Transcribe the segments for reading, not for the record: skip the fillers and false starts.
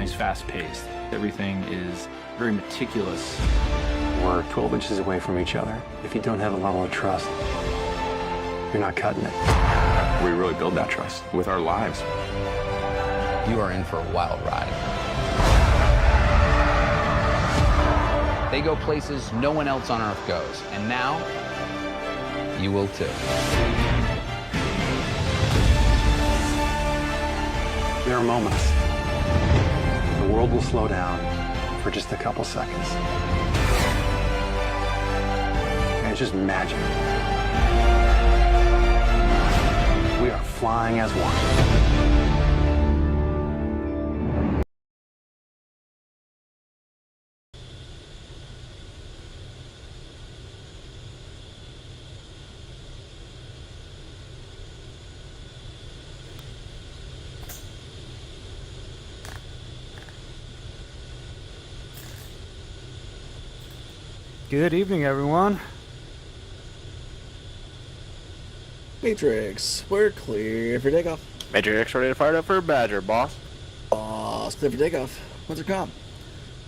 Everything's fast-paced. Everything is very meticulous. We're 12 inches away from each other. If you don't have a level of trust, you're not cutting it. We really build that trust with our lives. You are in for a wild ride. They go places no one else on Earth goes, and now you will too. There are moments. The world will slow down for just a couple seconds. And it's just magic. We are flying as one. Good evening, everyone. Matrix, we're clear for takeoff. Matrix ready to fire up for a Badger, boss. Boss, clear for takeoff. What's your comp?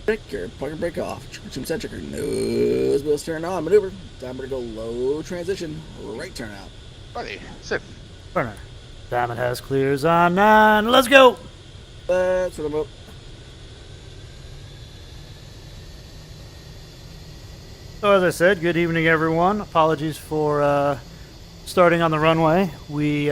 Break your parking brake off. Some set checker. Nose wheels turn on. Maneuver. Timer to go low transition. Right turn out. Buddy, sit. Burner. Diamond has clears on 9. Let's go! Let's run them up. So as I said, good evening, everyone. Apologies for starting on the runway. We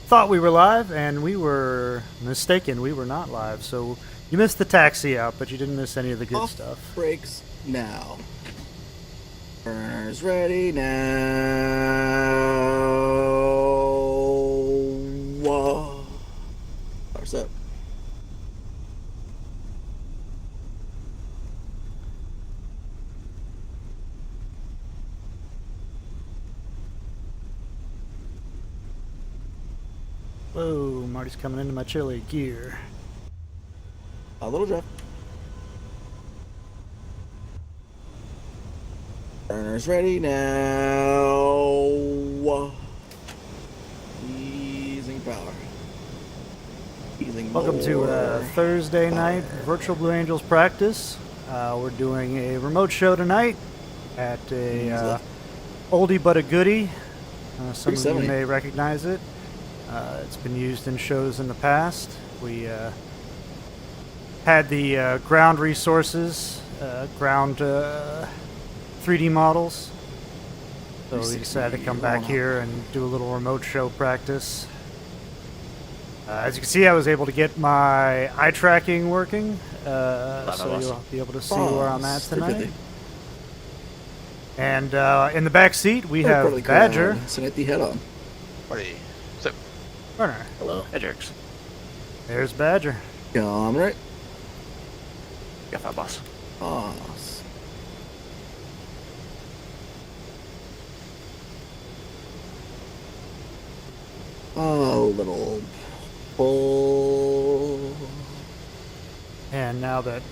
thought we were live, and we were mistaken. We were not live. So you missed the taxi out, but you didn't miss any of the good Off stuff. brakes now. Burners ready now. Whoa. Power's up. Whoa, Marty's coming into my chili gear. A little drift. Burners ready now. Easing power. Easing Welcome more to Thursday night Virtual Blue Angels practice. We're doing a remote show tonight at a oldie but a goodie. Some of you may recognize it. It's been used in shows in the past. We had the ground resources, ground 3D models. So we decided to come back here and do a little remote show practice. As you can see, I was able to get my eye tracking working, so you'll be able to see where I'm at tonight. And in the back seat, we have Badger. Sitting at the head on. Buddy, sit. Burner. Hello. Matrix. There's Badger. Come right. Got that, boss. Boss. A little pull. And now that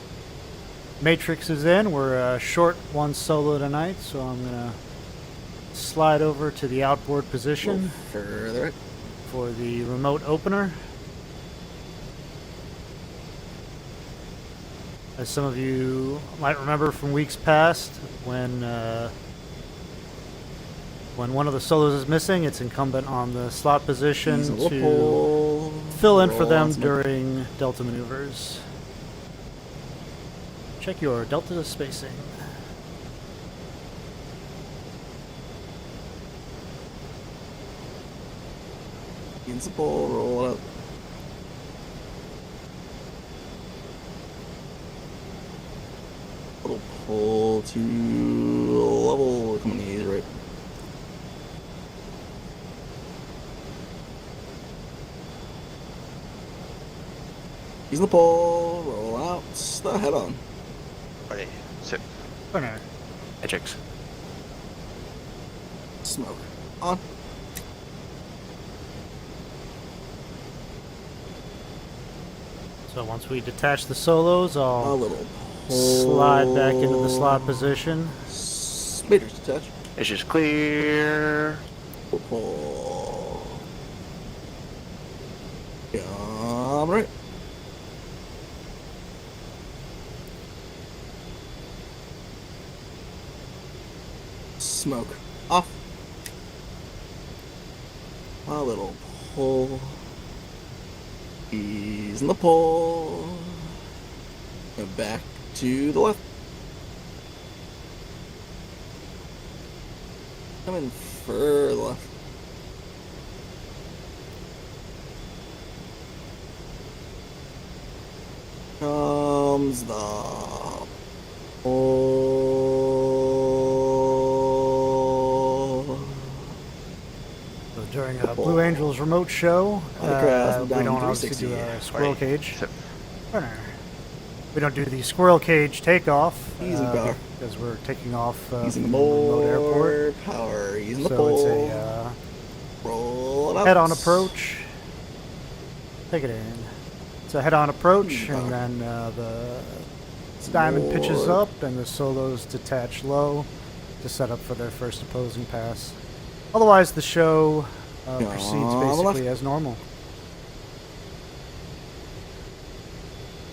Matrix is in, we're short one solo tonight, so I'm going to slide over to the outboard position Further. for the remote opener. As some of you might remember from weeks past, when one of the solos is missing, it's incumbent on the slot position to fill in for them during delta maneuvers. Check your delta spacing. Against the pole, roll up. Little pull to level. Come on, he's right. He's in the pole, roll out, the head on. Buddy, sit. Burner. Matrix. Smoke on. So once we detach the solos, A I'll little slide back into the slot position. Matrix touch. It's just clear. Pull. Yeah, right. Smoke. Off. A little pull. Ease in the pull. And back to the left. Coming further left. Comes the pull. So during Blue Angel's remote show, we don't obviously do a squirrel cage. We don't do the squirrel cage takeoff Easy power. because we're taking off Using from the remote airport. power. Using the So pull. it's a Roll it out. head-on approach. Take it in. It's a head-on approach, Power. and then the diamond pitches More. up, and the solos detach low to set up for their first opposing pass. Otherwise, the show proceeds basically as normal.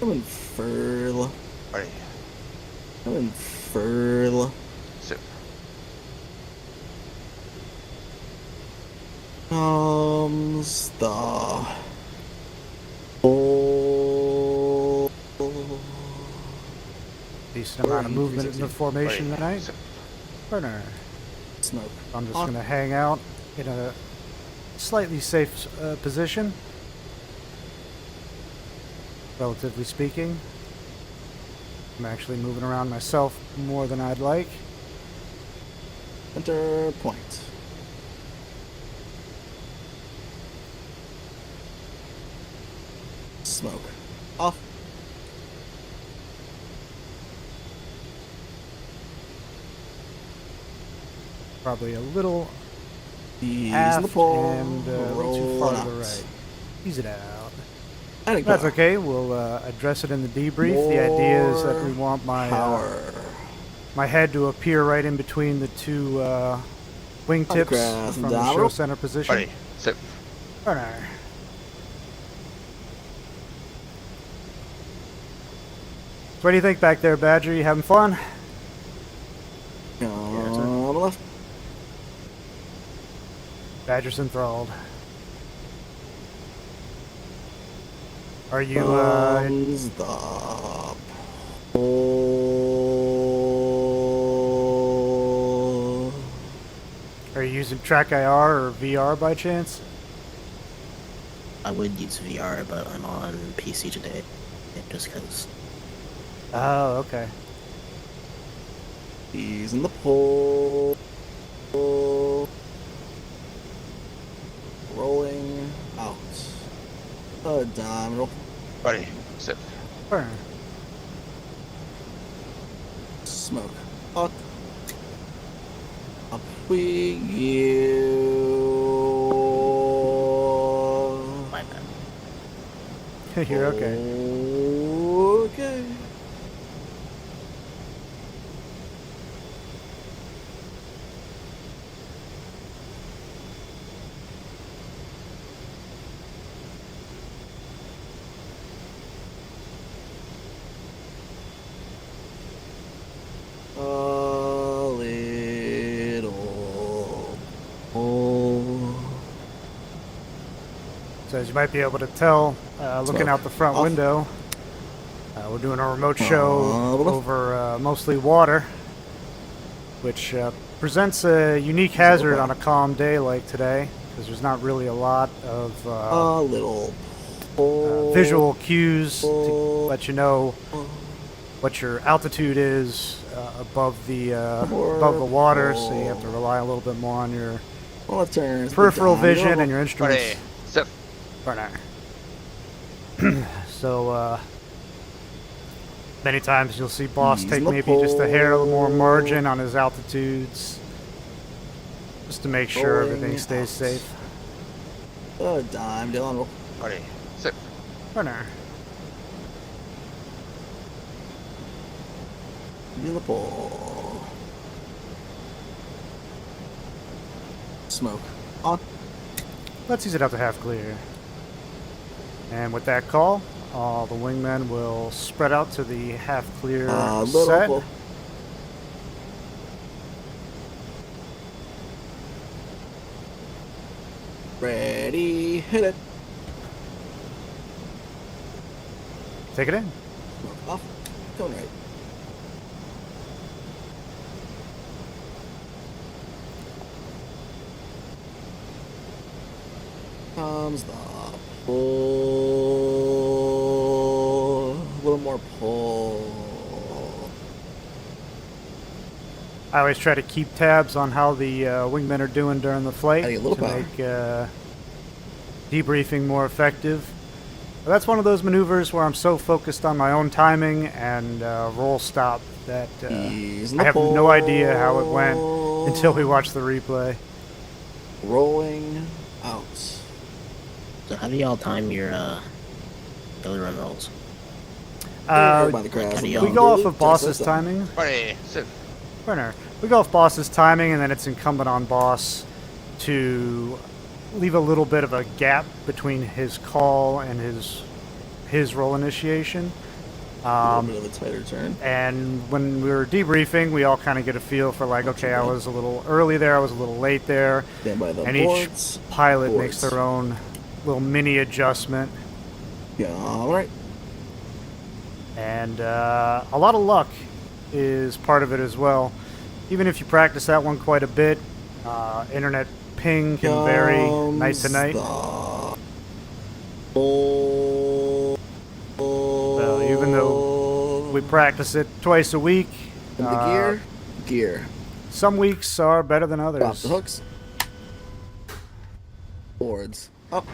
Coming further. Ready. Coming further. Sit. Comes the pull. Decent amount of movement in the formation Ready. tonight. Sit. Burner. Smoke. I'm just going to hang out in a slightly safe position, relatively speaking. I'm actually moving around myself more than I'd like. Center point. Smoke. Off. Probably a little Ease aft the pull. and a little too Roll far it to the out. right. Ease it out. Adding That's power. okay. We'll address it in the debrief. The idea is that we want my my head to appear right in between the two wingtips Undercross from and the show down. center position. Ready. Sit. Burner. So what do you think back there, Badger? You having fun? On the left. Badger's enthralled. Are you Comes the pull. are you using Track IR or VR by chance? I would use VR, but I'm on PC today, just because. Oh, okay. Ease in the pull. Rolling out. A dime roll. Ready. Sit. Burner. Smoke. Up. Up we go. My bad. You're okay. Okay. A little pull. So as you might be able to tell, looking Smoke. out the front Off. window, we're doing a remote show Off. over mostly water, which presents a unique hazard on a calm day like today, because there's not really a lot of A little pull. visual cues to let you know what your altitude is above the water, so you have to rely a little bit more on your Well, it turns. peripheral down. vision and your instruments. Ready. Sit. Burner. So many times you'll see Boss Ease take the maybe just a hair more pull. margin on his altitudes, just to make sure Rolling everything stays out. safe. A dime, Dylan. Roll. Ready. Sit. Burner. In the pull. Smoke. On. Let's ease it up to half clear. And with that call, all the wingmen will spread out to the half clear Little set. pull. Ready, hit it. Take it in. Smoke off. Going right. Comes the pull. A little more pull. I always try to keep tabs on how the wingmen are doing during the flight Adding a little to power. make debriefing more effective. But that's one of those maneuvers where I'm so focused on my own timing and roll stop that Ease I the have no pull. idea how it went until we watch the replay. Rolling out. So how do y'all time your daily run rolls? By the grass. we We go off of boss's timing. Ready, set. Burner. We go off boss's timing, and then it's incumbent on boss to leave a little bit of a gap between his call and his roll initiation. A little bit of a tighter turn. And when we were debriefing, we all kind of get a feel for like, okay, I was a little early there, I was a little late there, Stand by the and boards. each pilot makes Boards. their own little mini adjustment. Yeah, all right. And a lot of luck is part of it as well. Even if you practice that one quite a bit, internet ping can vary night to night. So even though we practice it twice a week, And the gear. some weeks are better than Drop others. the hooks. Boards. Up.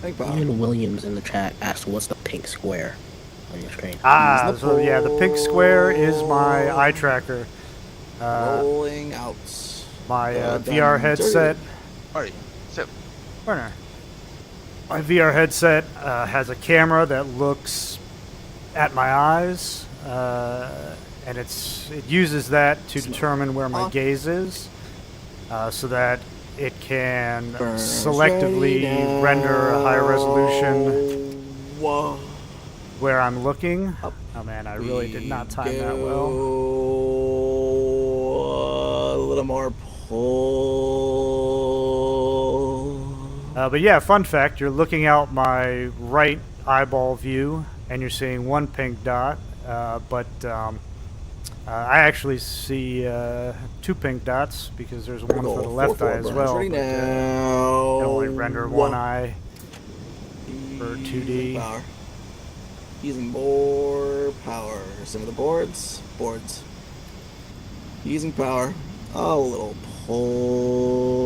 Think power. Ian Williams in the chat asked, "What's the pink square on your screen?" Ah, so yeah, the pink square is my eye tracker. Rolling out. My Done. VR headset. Ready, set. Burner. My VR headset has a camera that looks at my eyes, and it uses that to determine where my gaze is, so that it can selectively render a higher resolution Whoa. where I'm looking. Up. Oh man, I really did not time that well. A little more pull. But yeah, fun fact, you're looking out my right eyeball view and you're seeing one pink dot, but I actually see two pink dots because there's one for the left eye as well. Ready but, now. can only render one eye for 2D. Power. Using more power. Some of the boards. Using power. A little pull.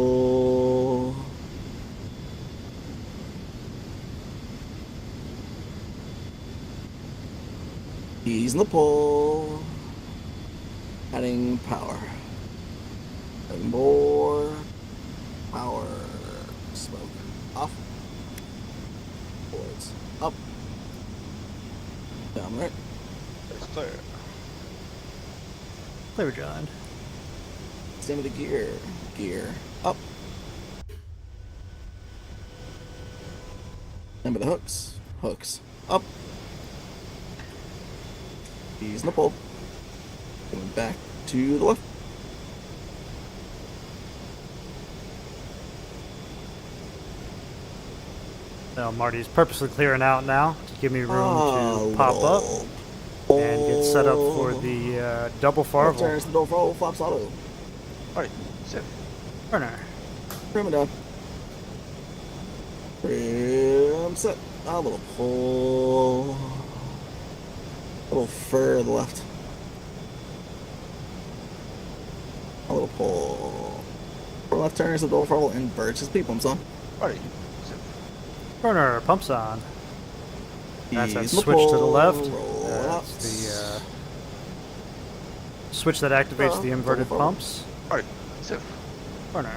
Using the pull. Adding power. Adding more power. Smoke. Off. Boards. Up. Down right. It's clear. Clear, John. Same with the gear. Gear. Up. Remember the hooks. Hooks. Up. Using the pull. Going back to the left. So Marty's purposely clearing out now to give me room to pop up and get set up for the double farval. Turns the double farval. Flops auto. Ready, set. Burner. Trim it down. Trim set. A little pull. A little fur to the left. A little pull. Left turns the double farval and birds his peep bumps on. Ready, set. Burner. Pumps on. That's that Ease the switch to the pull, left. roll That's out. the switch that activates the inverted double farval. pumps. Ready, set. Burner.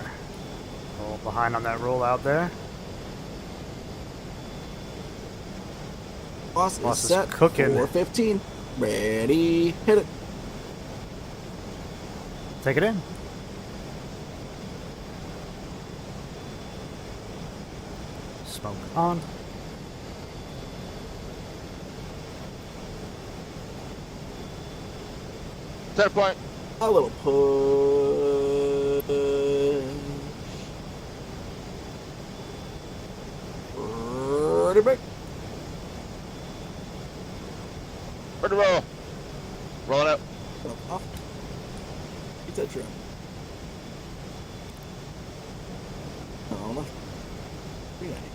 Roll behind on that roll out there. Boss Boss is is set. cooking. 415. Ready. Hit it. Take it in. Smoke on. Set point. A little push. Ready to break. Ready to roll. Roll it out. Off. Get that trim. On left. 390.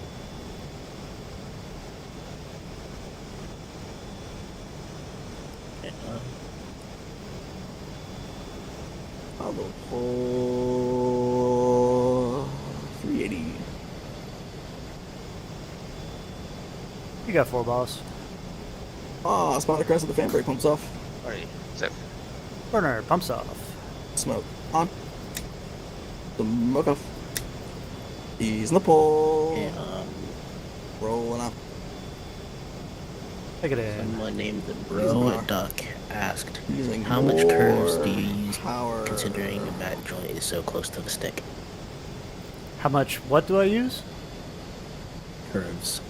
A little pull. 380. You got 4 balls. Ah, spot crest with the fan brake pumps off. Ready. Set. Burner pumps off. Smoke on. Smoke off. Ease in the pull. Yeah, Rolling up. Take it in. someone named the Using Bro power. Duck asked, Using how much curves do you more use power. considering the back joint is so close to the stick? How much? What do I use? Curves.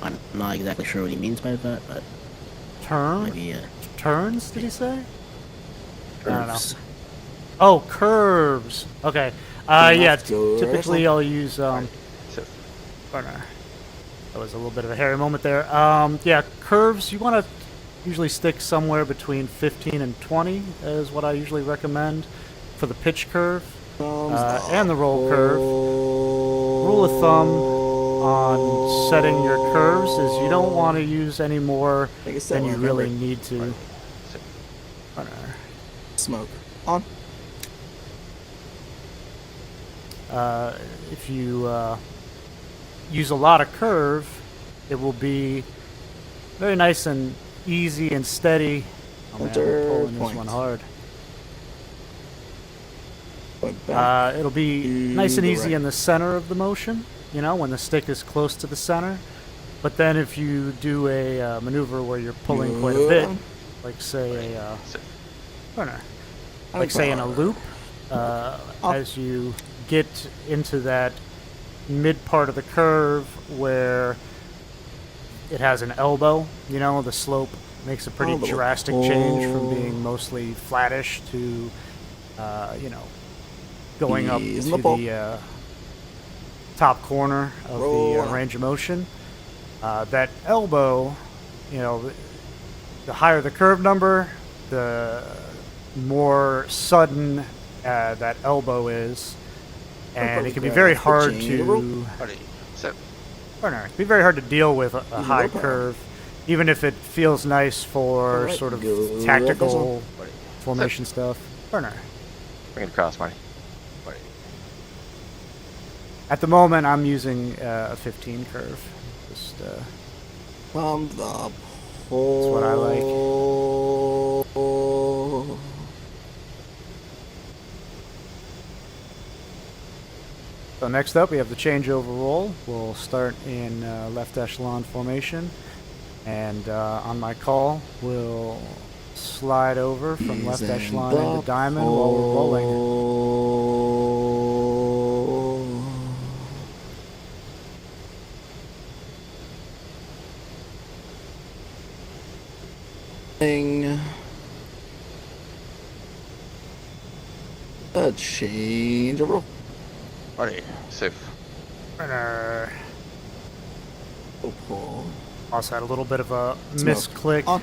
I'm not exactly sure what he means by that, but Turn? maybe Turns? Did he say? I don't know. curves. Oh, curves. Okay. Yeah. Left to Typically, right. I'll use Set. burner. That was a little bit of a hairy moment there. Yeah, curves. You want to usually stick somewhere between 15 and 20 is what I usually recommend for the pitch curve and the roll curve. Rule of thumb on setting your curves is you don't want to use any more Take a step than you on really Airbrake. need to. Set. Burner. Smoke on. If you use a lot of curve, it will be very nice and easy and steady. Oh man, I'm Center pulling this point. one hard. Point back. It'll be To nice and the easy right. in the center of the motion, you know, when the stick is close to the center. But then if you do a maneuver where you're pulling quite a bit, like say a Set. burner, like say in a loop, as you get into that mid part of the curve where it has an elbow, you know, the slope makes a pretty A little drastic change from pull. being mostly flattish to, you know, going up Ease in to the pull. the top corner of Roll the on. range of motion. That elbow, you know, the higher the curve number, the more sudden that elbow is, and it can be very hard to. Ready. Set. Burner. It can be very hard to deal with a high power. curve, even if it feels nice for Alright, sort of go tactical Ready. formation stuff. Burner. Bring it across, Marty. Ready. At the moment, I'm using a 15 curve. Just From the pull. That's what I like. So next up, we have the changeover roll. We'll start in left echelon formation, and on my call, we'll slide over from left Using echelon the into diamond while we're rolling. pull. Thing. A change of roll. Ready. Safe. Burner. Pull. Also had a little bit of a Smoke. misclick On.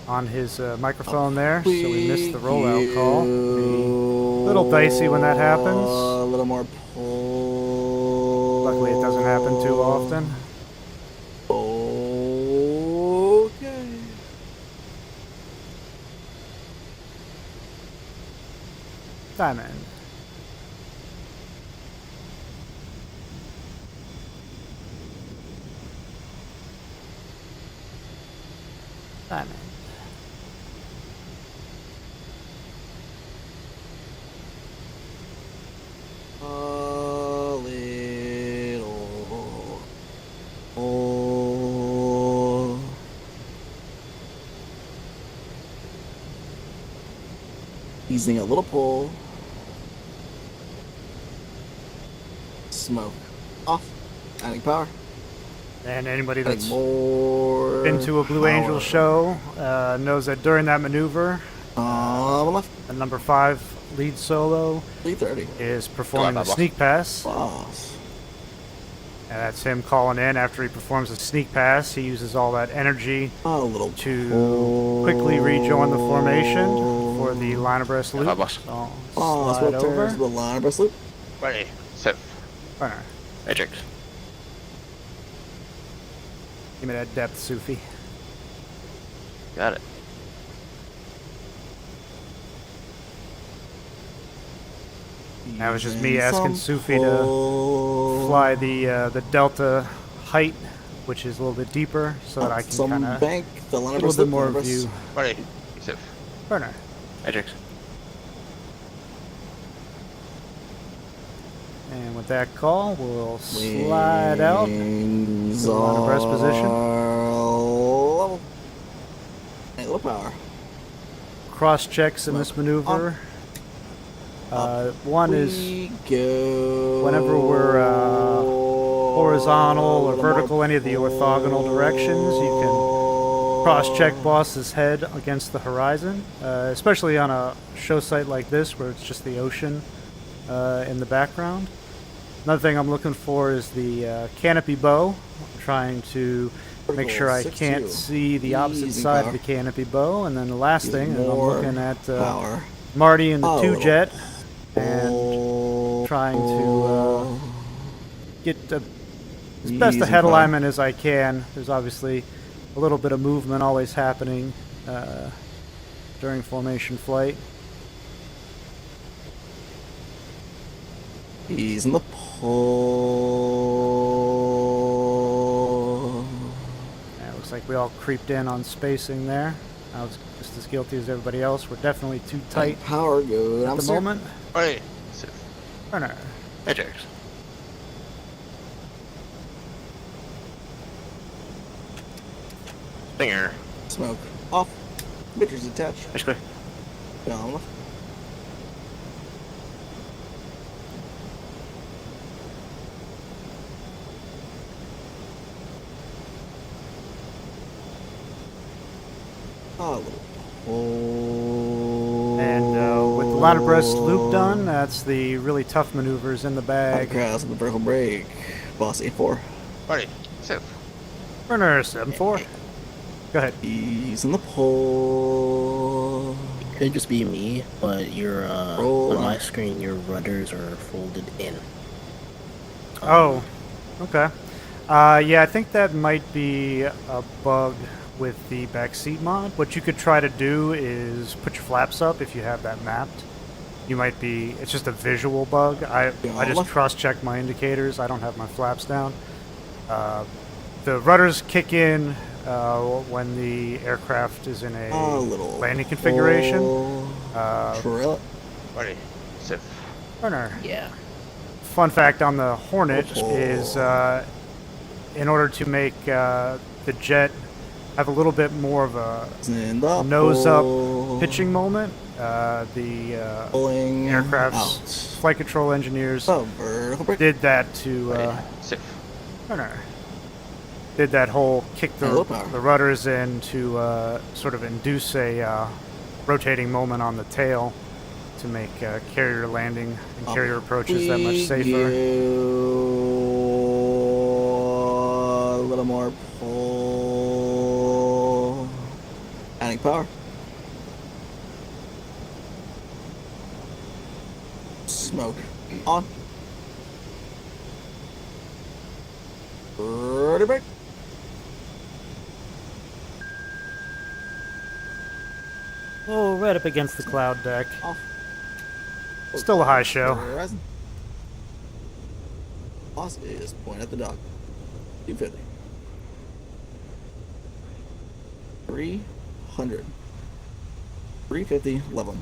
on his microphone there, so we missed the rollout call. A little dicey when that happens. A little more pull. Luckily, it doesn't happen too often. Okay. Diamond. Diamond. A little. Oh. Easing a little pull. Smoke. Off. Adding power. And anybody Adding that's more. been to a Blue power. Angel show knows that during that maneuver, Left. the number 5 lead solo 330. is performing Go on, the boss. sneak pass. Boss. And that's him calling in after he performs a sneak pass. He uses all that energy A little to quickly rejoin the formation for the line abreast loop. boss. So Let's slide work turns over. to the line abreast loop. Ready. Set. Burner. Eject. Give me that depth, Sufi. Got it. That was just me asking Sufi to fly the delta height, which is a little bit deeper, so that I can some kind of bank, the line get a abreast little bit loop, more line abreast. view. Ready. Set. Burner. Eject. And with that call, we'll slide out. Wings to the line abreast position. are level. And a little power. Cross checks in this maneuver. One is We go. whenever we're horizontal or vertical, any of the orthogonal directions, you can cross-check boss's head against the horizon, especially on a show site like this where it's just the ocean in the background. Another thing I'm looking for is the canopy bow. I'm trying to make sure I can't see the opposite Easy side power. of the canopy bow. And then the last thing, and I'm More looking at power. Marty in the A 2-jet and trying to get as best a Easy head power. alignment as I can. There's obviously a little bit of movement always happening during formation flight. He's in the pole. Yeah, it looks like we all creeped in on spacing there. I was just as guilty as everybody else. We're definitely too tight Power go. at the moment. Ready. Set. Burner. Eject. Stinger. Smoke off. Bitters attached. Nice clear. Down. A little pole. And with the line abreast loop done, that's the really tough maneuvers in the bag. Cross with the vertical brake. Boss 8-4. Ready. Set. Burner 7-4. Go ahead. He's in the pole. It could just be me, but your Roll on on. my screen, your rudders are folded in. Oh, okay. Yeah, I think that might be a bug with the backseat mod. What you could try to do is put your flaps up if you have that mapped. You might be, it's just a visual bug. I just cross-check my indicators. I don't have my flaps down. The rudders kick in when the aircraft is in a little landing configuration. Trail it. Ready. Set. Burner. Yeah. Fun fact on the Hornet is in order to make the jet have a little bit more of a In the nose-up pole. pitching moment, the Pulling aircraft's out. flight control engineers Vertical brake. did that to Set. did that whole kick Hello, the power. rudders in to sort of induce a rotating moment on the tail to make carrier landing and carrier approaches that much safer. A little more pull. Adding power. Smoke on. Ready, brake. Oh, right up against the cloud deck. Off. Still a high show. Horizon. Boss is point at the dock. 250. 300. 350 level.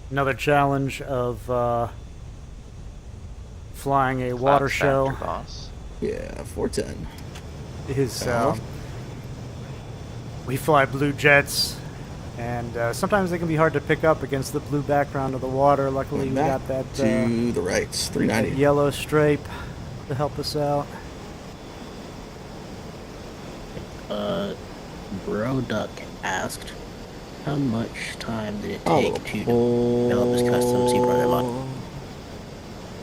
Another challenge of flying a water Flaps show after, boss. Yeah, 410. is Uh-huh. we fly blue jets, and sometimes they can be hard to pick up against the blue background of the water. Luckily, we Back got that to the right. 390. yellow stripe to help us out. Bro Duck asked, how much time did it Oh, take to develop this custom seat runner mod?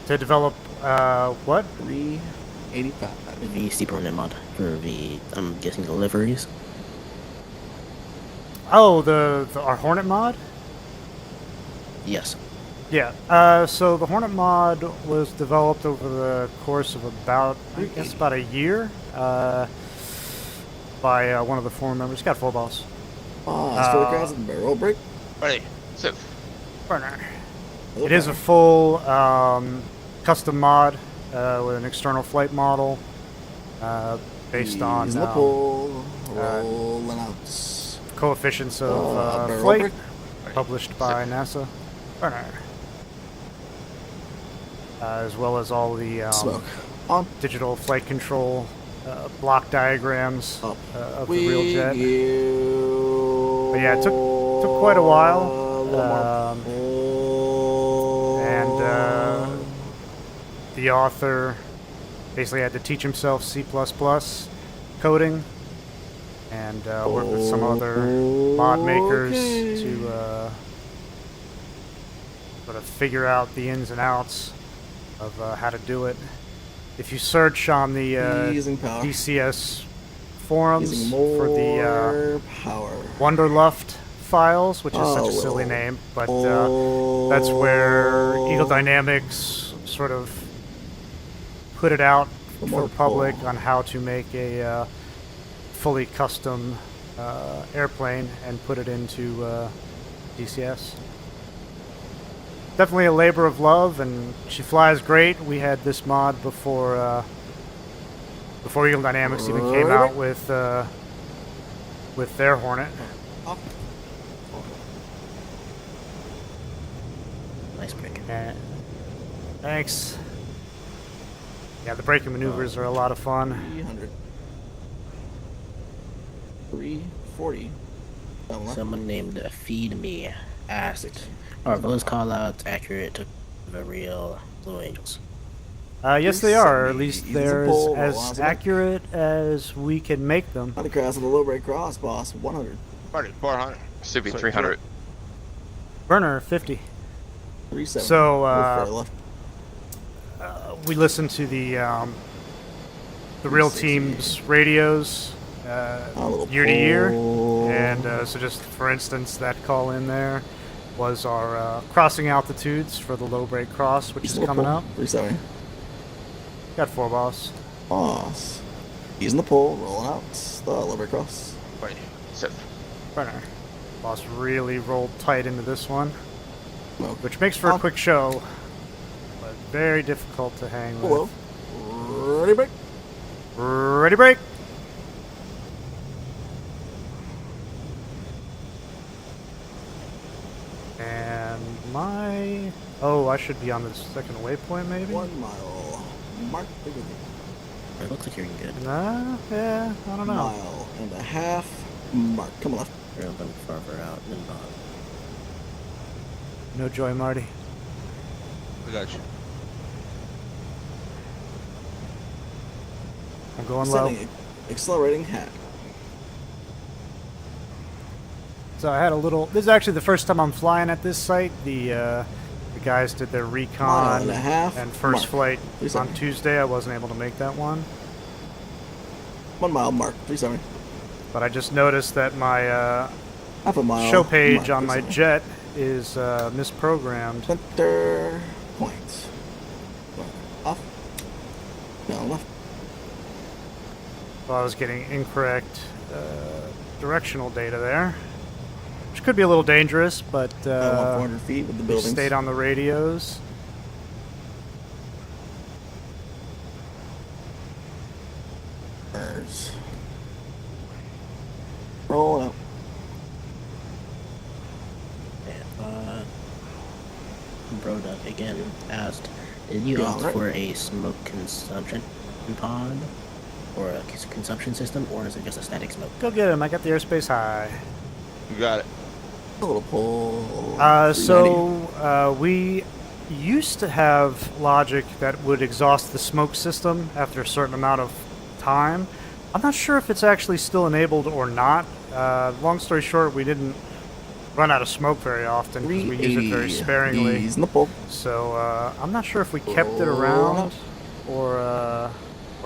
To develop What? 385. The steep permanent mod for the, I'm guessing, deliveries. Oh, our Hornet mod? Yes. Yeah. So the Hornet mod was developed over the course of about a year by one of the forum members. Got 4 balls. Story guys and barrel break. Ready. Sit. Burner. It is a full custom mod with an external flight model based on rolling out. coefficients of barrel flight break. published by NASA. Burner. As well as all the Smoke. On. digital flight control block diagrams Up. of the real jet. Go. But yeah, it took quite a while. And the author basically had to teach himself C++ coding and work with some other mod makers to sort of figure out the ins and outs of how to do it. If you search on the Using power. DCS forums Using for the more power. Wonderluft files, which is such a silly name, but that's where Eagle Dynamics sort of put it out for the public on how to make a fully custom airplane and put it into DCS. Definitely a labor of love, and she flies great. We had this mod before Eagle Dynamics even came out with their Hornet. Nice break. Thanks. Yeah, the braking maneuvers are a lot of fun. 300. 340. Someone named Feed Me asked, are those callouts accurate to the real Blue Angels? Yes, they are. Or at least Use they're the pole, as Velocity. accurate as we can make them. On the cross of the low break cross, boss. 100. Marty. 400. Sufi 300. Burner 50. 370. So left. we listen to the real team's radios year to year, and so just for instance, that call in there was our crossing altitudes for the low break cross, which is coming up. 370. Got 4 balls. Boss. Using the pole, rolling out the low break cross. Ready. Sit. Burner. Boss really rolled tight into this one, Smoke. which makes for a quick show, but very difficult to hang with. Hello. Ready break. Ready, break. And my... Oh, I should be on the second waypoint, maybe? 1 mile. Mark the good. It looks like you're good. Nah, yeah, I don't know. Mile and a half. Mark. Come left. You're a little farther out than Bob. No joy, Marty. I got you. I'm going low. Setting accelerating hat. So I had a little... This is actually the first time I'm flying at this site. The guys did their Mile recon and a half. and first Mark. flight 370. on Tuesday. I wasn't able to make that one. 1 mile. Mark. 370. But I just noticed that my Half a mile. show page Mark, on my 370. jet is misprogrammed. Center point. Off. No, left. So I was getting incorrect directional data there, which could be a little dangerous, but 400 feet with the we buildings. stayed on the radios. Birds. Rolling up. Broda again asked, did you Yeah, opt right. for a smoke consumption pod or a consumption system, or is it just a static smoke? Go get him. I got the airspace high. You got it. A little pull. So we used to have logic that would exhaust the smoke system after a certain amount of time. I'm not sure if it's actually still enabled or not. Long story short, we didn't run out of smoke very often because we use it very 380. sparingly. He's in the pole. So I'm not sure if we kept it around or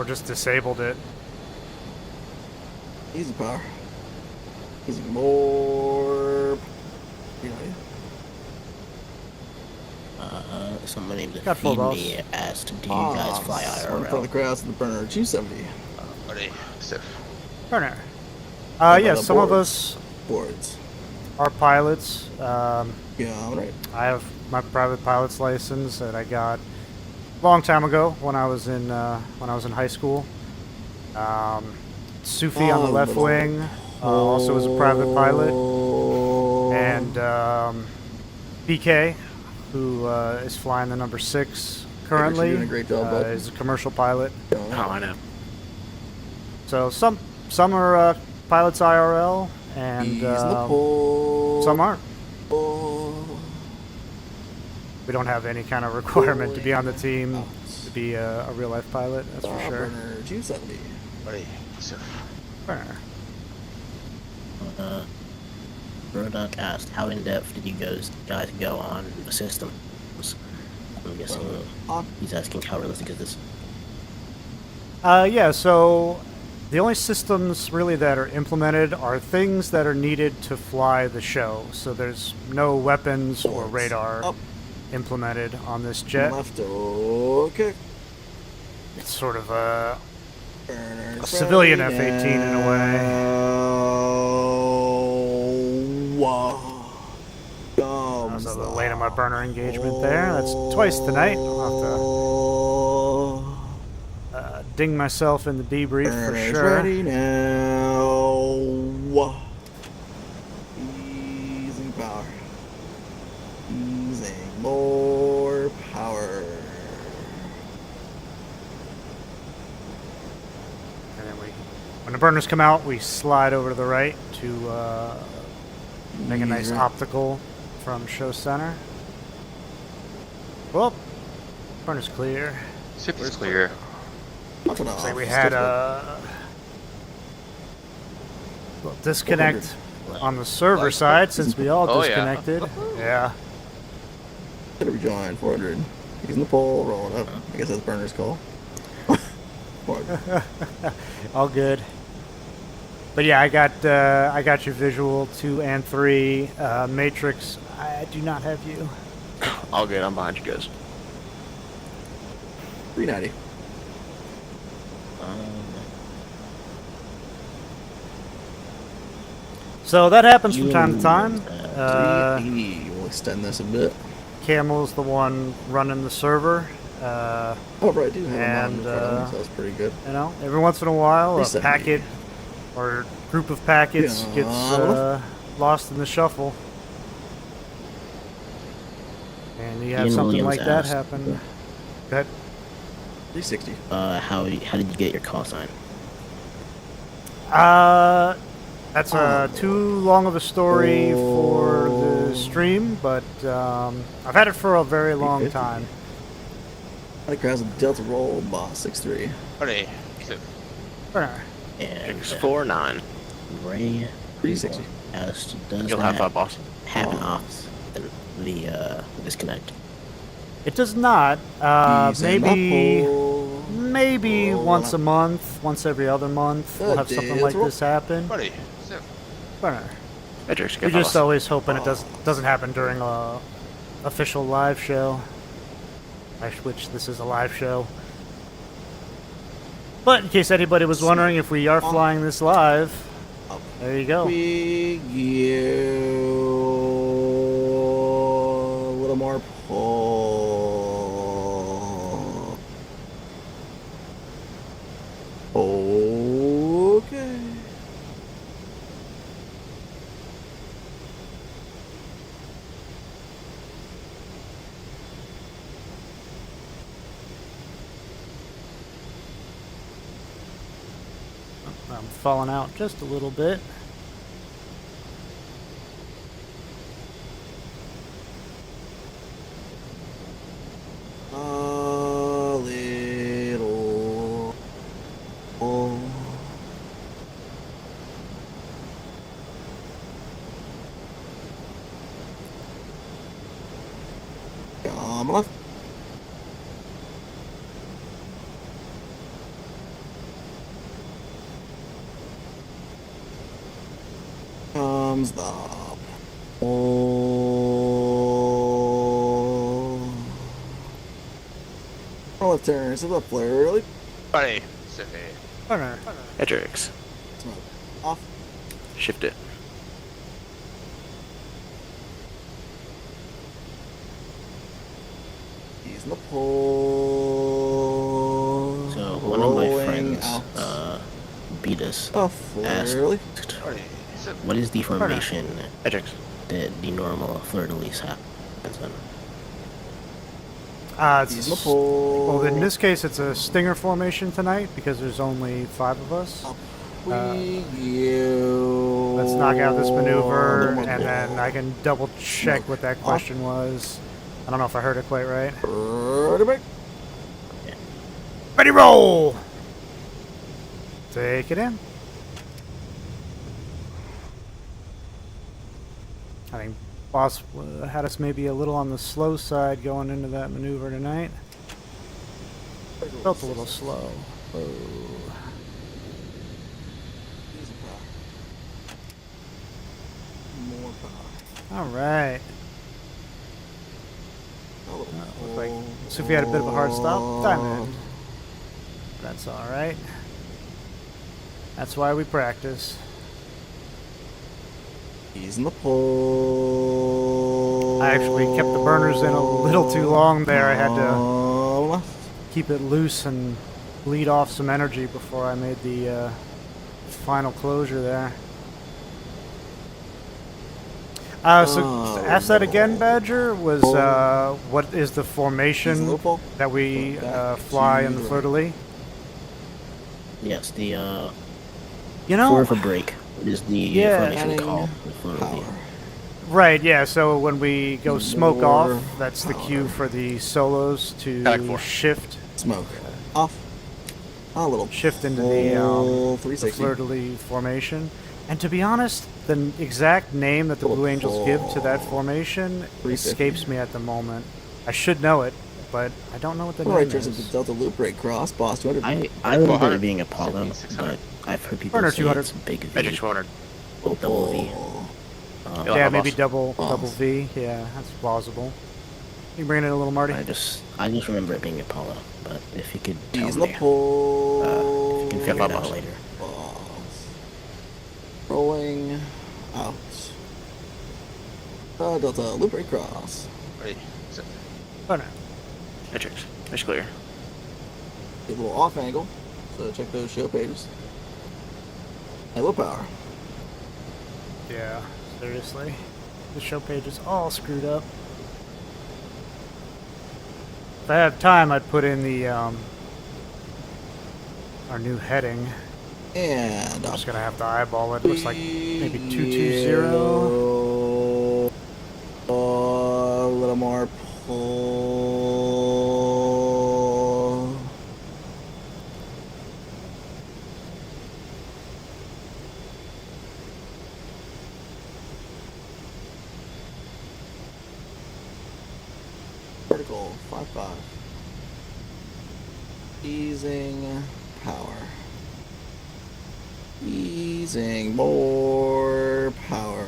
just disabled it. Easy power. Easy more. Someone named Got full Feed boss. Me asked, do you guys fly One for the IRL? crowds in the burner. 270 Ready. Stiff. Burner. about Yeah, the some of board? us boards. are pilots. Yeah, all right. I have my private pilot's license that I got a long time ago when I was in high school. Sufi on the left wing also is a private pilot, and BK, who is flying the number 6 currently, You're doing a great job, bud. is a commercial pilot. Oh, I know. So some are pilots IRL, and He's in the pole. some aren't. Oh. We don't have any kind of requirement to be on the team to be a real life pilot. That's for sure. Burner 270. Ready. Stiff. Burner. Roduck asked, how in depth did you guys go on the systems? I'm guessing he's asking how realistic is this? Yeah, so the only systems really that are implemented are things that are needed to fly the show. So there's no weapons or radar Up. implemented on this jet. Left. Okay. It's sort of a Burner civilian ready F-18 in a way. Wow. So the lane of my burner engagement there. That's twice tonight. I'll have to ding myself in the debrief for Burner's sure. ready now. Easing power. Easing more power. And then when the burners come out, we slide over to the right to make a nice optical from show center. Well, burner's clear. Stiff is clear. Looks Looks like we had a little disconnect on the server side since we all Oh, yeah. disconnected. Yeah. Better rejoin 400. He's in the pole, rolling up. I guess that's burner's call. 400. All good. But yeah, I got your visual 2 and 3. Matrix, I do not have you. All good. I'm behind you guys. 390. So that happens from time to time. 380. We'll extend this a bit. Camel's the one running the server. Oh, right, I do have a And, mod in front of him, so that's pretty good. You know, every once in a while, a 370. packet or group of packets Yeah. gets lost in the shuffle. And you have Ian something Williams like that asked, happen. Go ahead. 360. How did you get your call sign? That's too long of a story for the stream, but I've had it for a very long 350. time. I think has a Delta roll boss 6-3. Ready. Stiff. Burner. And 649. Ray 360. asked, does You'll that have that, boss. happen often, the disconnect? It does not. He's in the pole. Maybe Roll once up. a month, once every other month, we'll have something like this happen. Ready. Stiff. Burner. Matrix, We're get that, just boss. always hoping it doesn't happen during a official live show. Which this is a live show. But in case anybody was wondering if we are flying this live, there you go. Big you. A little more pull. Okay. I'm falling out just a little bit. A little. Oh. On my left. Comes the left turn, so left flare, really. Buddy. Sufi. Corner. Edrix. Smoke. Off. Shift it. He's in the pole. So one of my Rolling friends out. beat us. Off asked, flare, really. what is the formation Edrix. that the normal fleur-de-lis happens in? He's in the pole. Well, in this case, it's a stinger formation tonight because there's only 5 of us. Let's knock out this maneuver, and then I can double check what that question was. I don't know if I heard it quite right. Ready, roll! Take it in. I think boss had us maybe a little on the slow side going into that maneuver tonight. Felt a little slow. Oh. More power. All right. Looks like Sufi had a bit of a hard stop. Diamond. That's all right. That's why we practice. He's in the pole. I actually kept the burners in a little too long there. I had to keep it loose and bleed off some energy before I made the final closure there. So ask that again, Badger. Was what is the formation that we fly in the fleur-de-lis? Yes, the You know, for brake. What is the formation called? The fleur-de-lis. right, yeah, so when we go smoke off, that's the cue for the solos to shift. Smoke. Off. A little. Shift into the 360. fleur-de-lis formation. And to be honest, the exact name that the Blue Angels give to that formation escapes me at the moment. I should know it, but I don't know what the name Right, there's a is. Delta Loop Brake Cross, Boss 200. I remember it being Apollo, but I've heard people Burner say 200. it's big V. Edrix 100. Or double V. Yeah, maybe double V. Yeah, that's plausible. You bring it in a little, Marty? I just remember it being Apollo, but if you could tell He's me, in the pole. if you can figure it out later. Rolling out. Delta Loop Brake Cross. Ready. Set. Oh, no. Edrix. It's clear. A little off angle, so check those show pages. And low power. Yeah, seriously. The show page is all screwed up. If I had time, I'd put in the our new heading. And I'm just gonna have to eyeball it. Looks like maybe 220. A little more pull. Vertical 5-5. Easing power. Easing more power.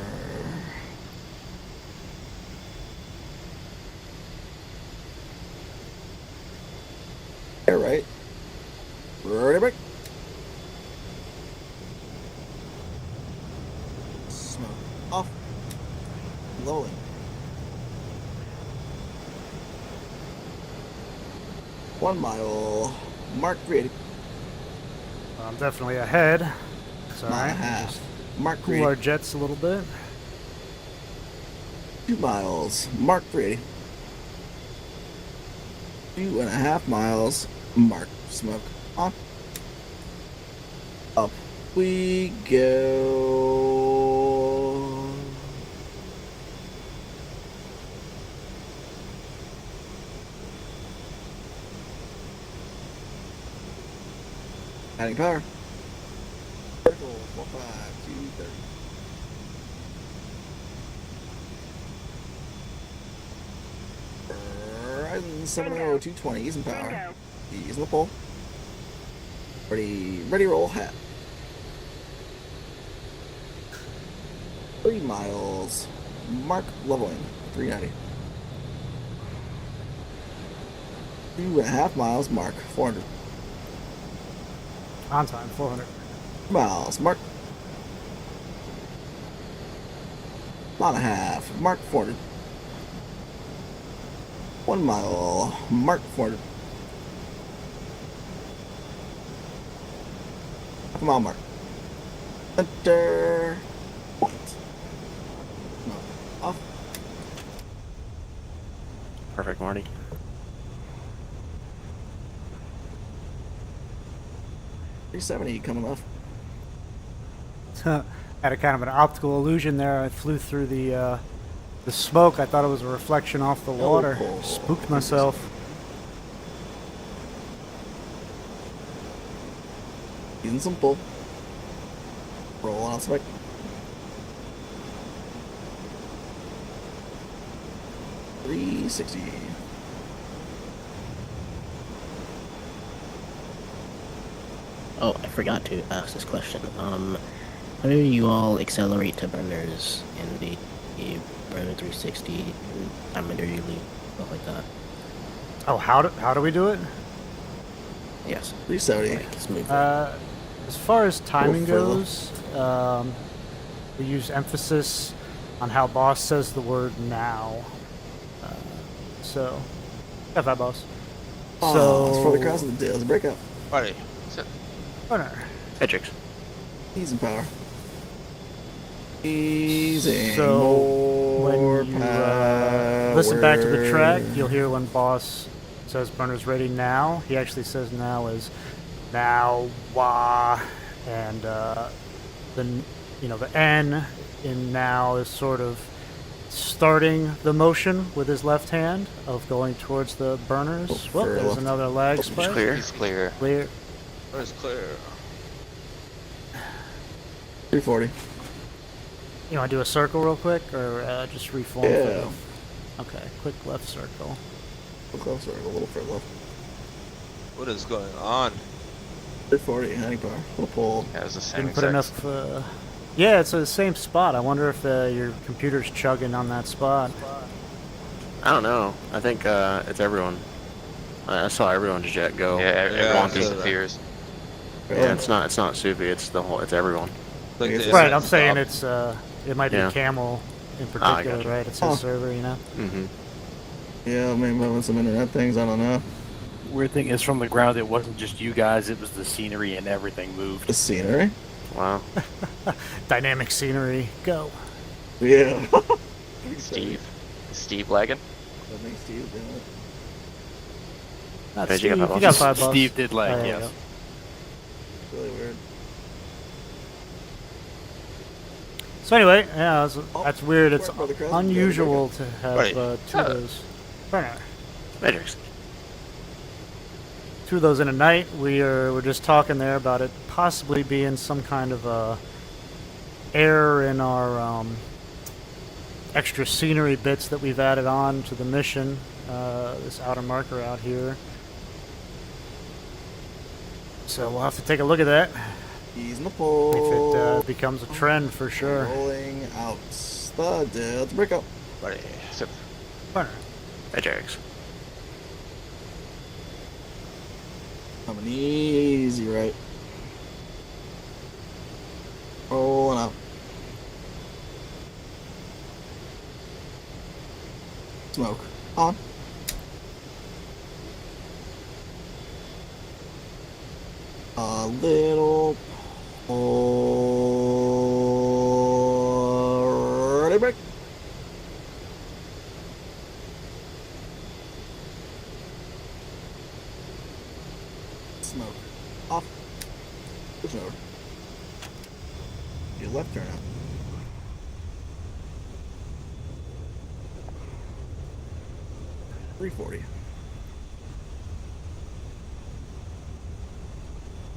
Air right. Ready, break. Smoke off. Lowering. One mile. Mark 380. I'm definitely ahead. It's alright. Half. Mark Cool 380. our jets a little bit. 2 miles. Mark 380. 2.5 miles. Mark smoke on. Up we go. Adding power. Vertical 1.5 230. 170, 220, ease and power. Ease the pole. Ready, roll, hat. 3 miles. Mark leveling, 390. 2.5 miles, mark, 400. On time, 400. Miles, mark. 1.5, mark, 400. 1 mile, mark, 400. Half a mile mark. Center. Point. No. Off. Perfect, Marty. 370 coming off. Had a kind of an optical illusion there. I flew through the smoke. I thought it was a reflection off the water. Spooked myself. Using some pull. Roll on spec. $360. Oh, I forgot to ask this question. How do you all accelerate to burners in the burner 360 time under you leave, stuff like that? Oh, how do we do it? Yes. 370. Like smooth. As far as timing further. goes, we use emphasis on how boss says the word now. So, have that, boss. So, So, for the cross of the Dales, break up. Marty, sit. burner. Matrix. Ease and power. Easy. So, when you listen back to the track, power. you'll hear when boss says burner's ready now. He actually says now is now, wah, and then the N in now is sort of starting the motion with his left hand of going towards the burners. Well, for there's left. another lag It's spike. clear. He's clear. Clear. Where's clear? 340. You want to do a circle real quick, or just reform? Yeah. Okay, quick left circle. A little closer, a little further left. What is going on? 340, honey power. Little pull. Yeah, it's the same Didn't put enough. Yeah, it's the same spot. I wonder if your computer's chugging on that spot. I don't know. I think it's everyone. I saw everyone's jet go. Yeah, everyone I saw that. disappears. Yeah, it's not Sufi. It's the whole. It's everyone. Like Right, the Right, I'm stop. saying it's it might be Yeah. Camel in Ah, I particular, gotcha. right? It's Oh. his server, Mm-hmm. Yeah, maybe with some internet things, I don't know. Weird thing is, from the ground, it wasn't just you guys; it was the scenery and everything moved. The scenery? Wow. Dynamic scenery. Go. Yeah. Steve lagging. That makes Steve do it. That's Hey, you got Steve. five You got bucks? 5 bucks. Steve did lag, Oh, there you yes. go. Really weird. So anyway, yeah, that's weird. It's Brother Crosby, unusual to have Right. two of those. Burner. Matrix. Two of those in a night. We're just talking there about it possibly being some kind of error in our extra scenery bits that we've added on to the mission. This outer marker out here. So we'll have to take a look at that He's in the pole. if it becomes a trend for sure. Rolling out. The Delta break up. Marty, sit. Burner. Matrix. Coming easy, right? Rolling out. Smoke. On. A little. Ready, break. Smoke. Off. Push over. Your left turn out. $340.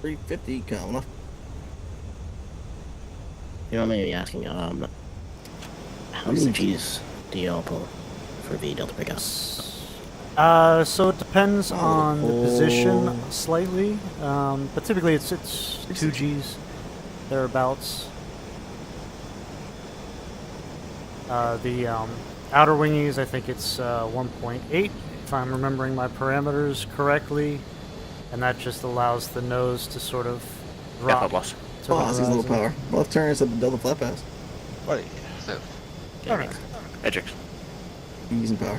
$350 coming off. You know, maybe asking, how many G's do y'all pull for the Delta breakout? So it depends on the position slightly, but typically it's 2 Gs, thereabouts. The outer wingies, I think it's 1.8, if I'm remembering my parameters correctly, and that just allows the nose to sort of drop. boss. to the Boss, he's a little horizon. power. Left turn is a Delta flat pass. Buddy. So, Alright. Edrix. Using power.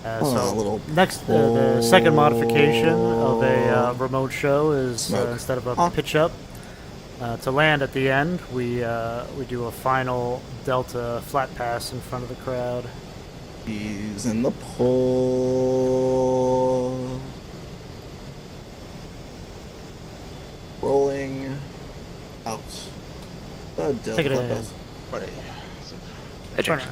So little next, the second modification of a remote show is instead of a pitch up to land at the end, we do a final delta flat pass in front of the crowd. He's in the pole. Rolling out. Delta Take it flat in. pass. buddy. Edrix.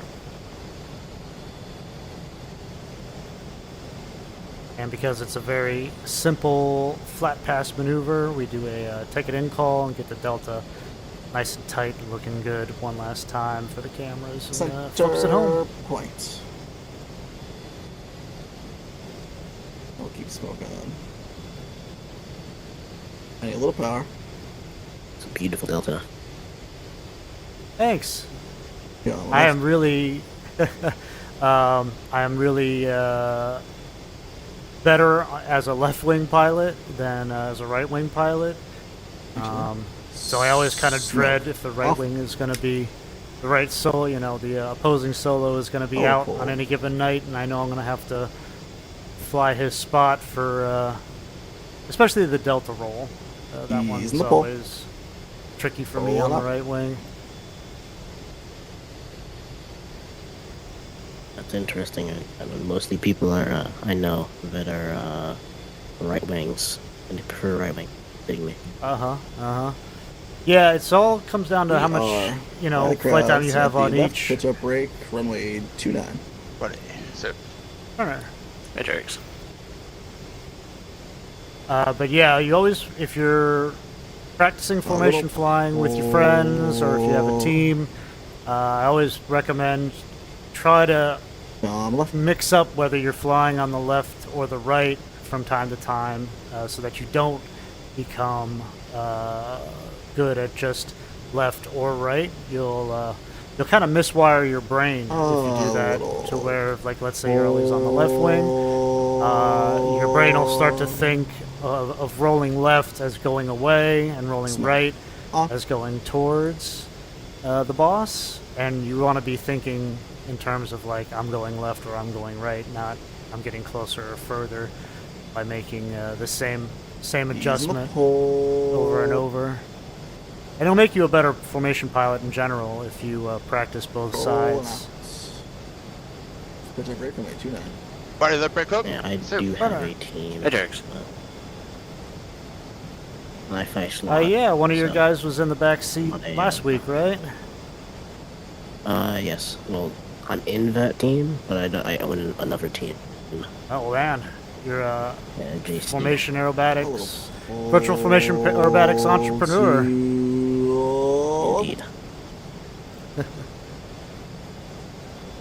And because it's a very simple flat pass maneuver, we do a take it in call and get the delta nice and tight and looking good one last time for the cameras and folks at home. Point. I'll keep smoking on. I need a little power. It's a beautiful delta. Thanks. Yeah, I am really, better as a left wing pilot than as a right wing pilot. So I always kind of dread if the right wing is going to be the right solo, the opposing solo is going to be out on any given night, and I know I'm going to have to fly his spot for, especially the delta roll. That one's always tricky for me on the right wing. That's interesting. I mean, mostly people are I know that are right wings, and they prefer right wing. Kidding me? Yeah, it's all comes down to how much flight time you have on each. Pitch up brake, runway 29. Buddy. So, Alright. Edrix. But yeah, you always, if you're practicing formation flying with your friends or if you have a team, I always recommend try to mix up whether you're flying on the left or the right from time to time, so that you don't become good at just left or right. You'll kind of miswire your brain if you do that, to where, like, let's say you're always on the left wing, your brain will start to think of rolling left as going away and rolling right as going towards the boss, and you want to be thinking in terms of, like, I'm going left or I'm going right, not I'm getting closer or further, by making the same adjustment over and over. And it'll make you a better formation pilot in general if you practice both sides. Pitch up brake, runway 29. buddy, let break up. Yeah, I do have a team. Edrix. Wi-Fi slot. Yeah, one of your guys was in the back seat last week, right? Yes. Well, I'm in that team, but I own another team. Oh man, you're a JC. formation aerobatics, virtual formation aerobatics entrepreneur. Indeed.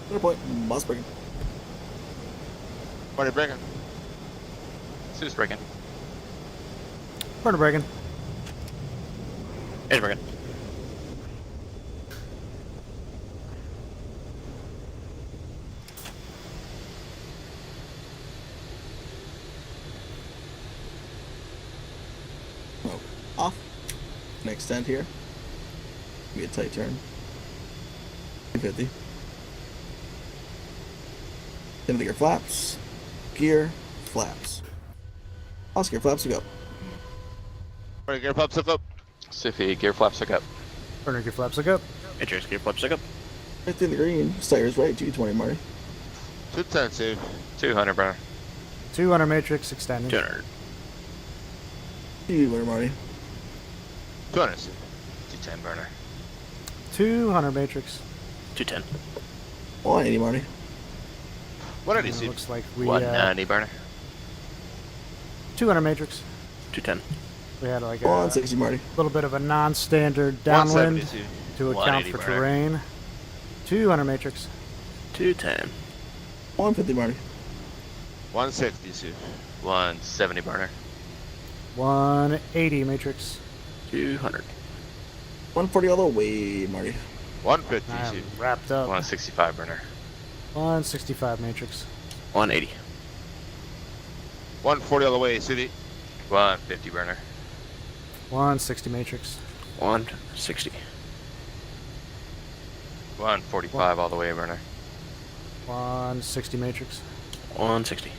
Center point, boss breaking. Buddy, breaking. Sue's breaking. Burner breaking. Edrix. Off. Can extend here. Give me a tight turn. 250. Then the gear flaps. Gear flaps. Oscar, gear flaps to go. Buddy, gear flaps up. Sufi, gear flaps are up. Burner gear flaps look up. Edrix. Gear flaps up. Right through the green. Stires right. 220, Marty. 210, Sue. 200, bro. 200 matrix extending. 200. 200, Marty. 200, Sue. 210 burner. 200 matrix. 210. 180, Marty. 180, Sue. Looks like we 190 burner. 200 matrix. 210. We had like 160, Marty. little bit of a non-standard downwind 170, Sue. to account 180 for burner. terrain. 200 matrix. 210. 150, Marty. 160, Sufi. 170 burner. 180 Matrix. 200. 140 all the way, Marty. 150, I'm Sufi. wrapped up. 165 burner. 165 Matrix. 180. 140 all the way, Sufi. 150 burner. 160 Matrix. 160. 145 all the way burner. 160 Matrix. 160.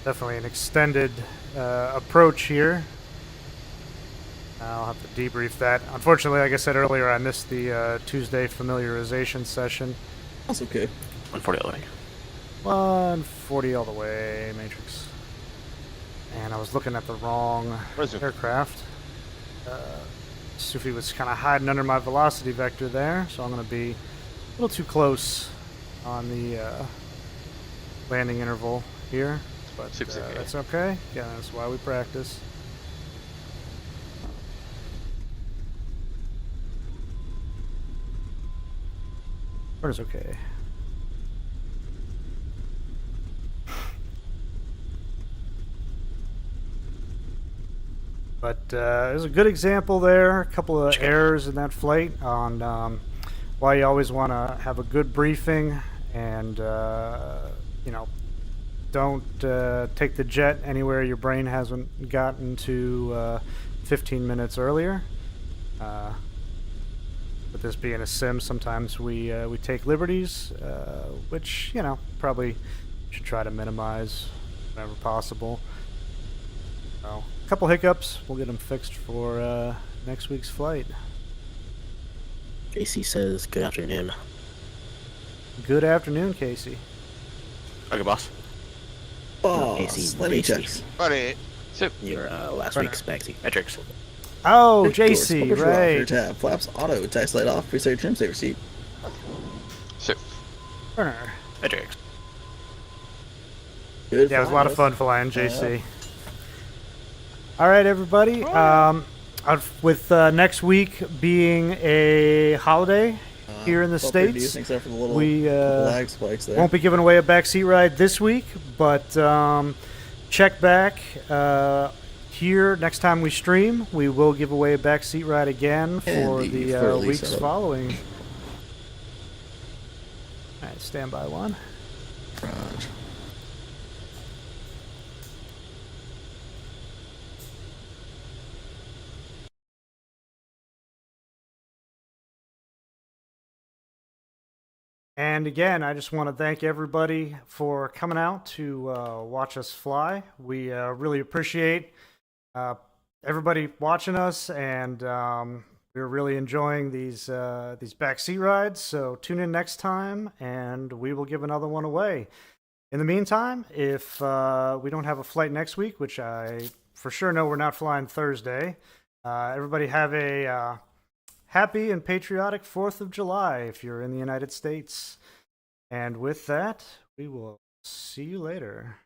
Definitely an extended approach here. I'll have to debrief that. Unfortunately, like I said earlier, I missed the Tuesday familiarization session. That's okay. 140 all the way. 140 all the way, Matrix. And I was looking at the wrong aircraft. Sufi was kind of hiding under my velocity vector there, so I'm going to be a little too close on the landing interval here. But that's okay. Yeah, that's why we practice. Burner's okay. But there's a good example there. A couple of errors in that flight on why you always want to have a good briefing and, you know, don't take the jet anywhere your brain hasn't gotten to 15 minutes earlier. With this being a sim, sometimes we take liberties, which, you know, probably should try to minimize whenever possible. So, a couple hiccups, we'll get them fixed for next week's flight. JC says, good afternoon. Good afternoon, Casey. Okay, boss. Boss, let me check. Buddy. Your last week's backseat. Metrics. Oh, Doors, JC, puppet draw, right. rear tab, flaps, auto, tax light off, preset your trim saver seat. Burner. Metrics. Good. Yeah, it was a lot of fun flying JC. All right, everybody. With next week being a holiday here in the States, except for the little we lag spikes there. won't be giving away a backseat ride this week, but check back here next time we stream. We will give away a backseat ride again for the weeks following. All right, stand by one. Roger. And again, I just want to thank everybody for coming out to watch us fly. We really appreciate everybody watching us, and we're really enjoying these backseat rides. So tune in next time, and we will give another one away. In the meantime, if we don't have a flight next week, which I for sure know we're not flying Thursday, everybody have a happy and patriotic 4th of July if you're in the United States. And with that, we will see you later.